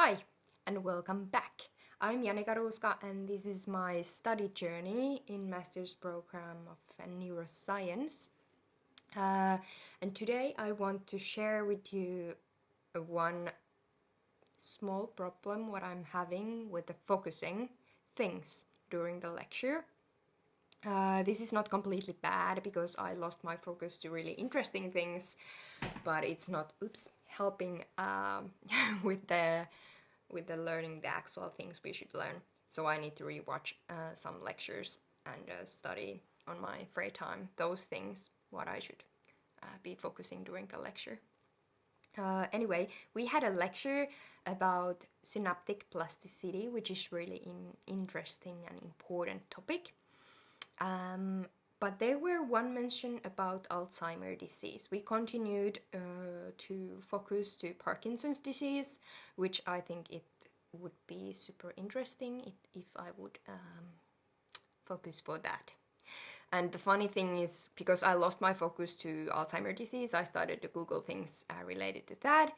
Hi, and welcome back. I'm Janika Ruuska, and this is my study journey in Master's Program of Neuroscience. And today I want to share with you one small problem what I'm having with the focusing things during the lecture. This is not completely bad because I lost my focus to really interesting things, but it's not helping with the learning the actual things we should learn. So I need to rewatch some lectures and study on my free time those things what I should be focusing during the lecture. Anyway, we had a lecture about synaptic plasticity, which is really interesting and important topic. But there were one mention about Alzheimer's disease. We continued to focus to Parkinson's disease, which I think it would be super interesting if I would focus for that. And the funny thing is, because I lost my focus to Alzheimer's disease, I started to Google things related to that.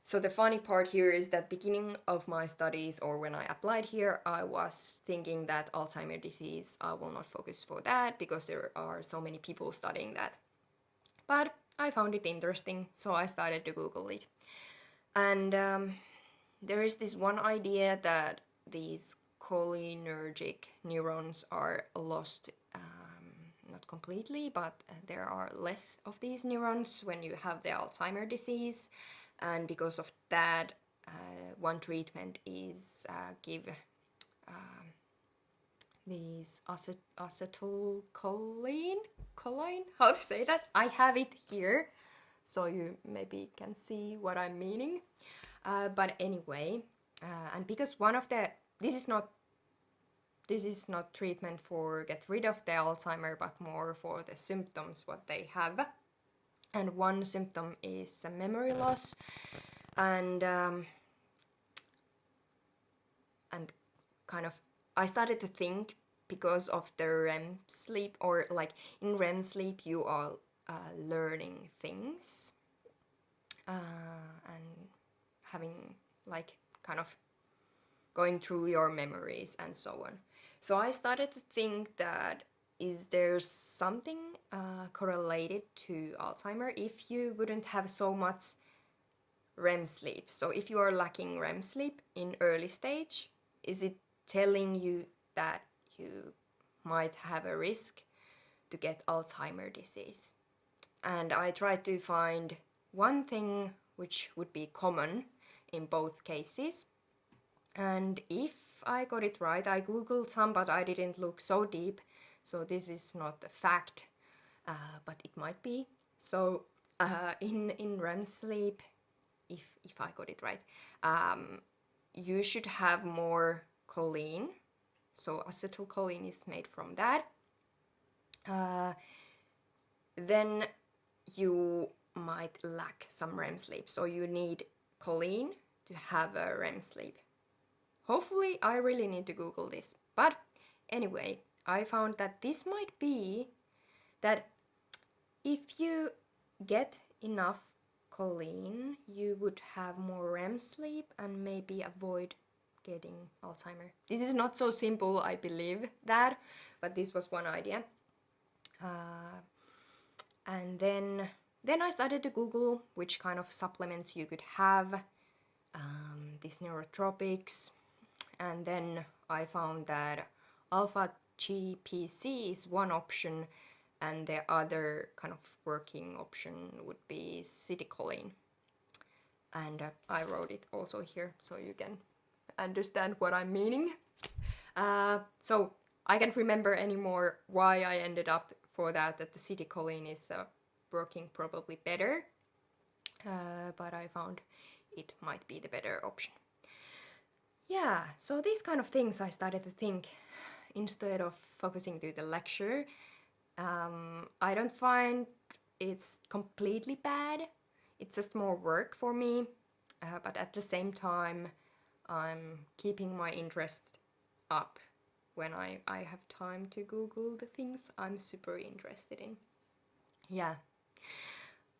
So the funny part here is that beginning of my studies, or when I applied here, I was thinking that Alzheimer's disease, I will not focus for that because there are so many people studying that. But I found it interesting, so I started to Google it. And there is this one idea that these cholinergic neurons are lost, not completely, but there are less of these neurons when you have the Alzheimer's disease. And because of that, one treatment is give these acetylcholine, how to say that? I have it here, so you maybe can see what I'm meaning. But anyway, and because one of the this is not treatment for get rid of the Alzheimer, but more for the symptoms what they have. And one symptom is memory loss, and kind of I started to think because of the REM sleep, or like in REM sleep you are learning things and having like kind of going through your memories and so on. So I started to think that is there something correlated to Alzheimer if you wouldn't have so much REM sleep? So if you are lacking REM sleep in early stage, is it telling you that you might have a risk to get Alzheimer's disease? And I tried to find one thing which would be common in both cases. And if I got it right, I googled some, but I didn't look so deep. So this is not a fact, but it might be. So in REM sleep, if I got it right, you should have more choline. So acetylcholine is made from that. Then you might lack some REM sleep. So you need choline to have a REM sleep. Hopefully, I really need to Google this. But anyway, I found that this might be that if you get enough choline, you would have more REM sleep and maybe avoid getting Alzheimer. This is not so simple, I believe that, but this was one idea. And then I started to Google which kind of supplements you could have, these neurotropics, and then I found that alpha GPC is one option, and the other kind of working option would be citicoline. And I wrote it also here so you can understand what I'm meaning. So I can't remember anymore why I ended up for that the citicoline is working probably better, but I found it might be the better option. Yeah, so these kind of things I started to think instead of focusing to the lecture. I don't find it's completely bad. It's just more work for me, but at the same time, I'm keeping my interest up when I have time to Google the things I'm super interested in. Yeah.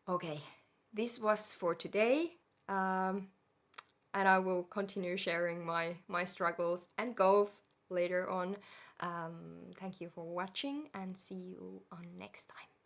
Okay, this was for today. and I will continue sharing my struggles and goals later on. Thank you for watching, and see you on next time.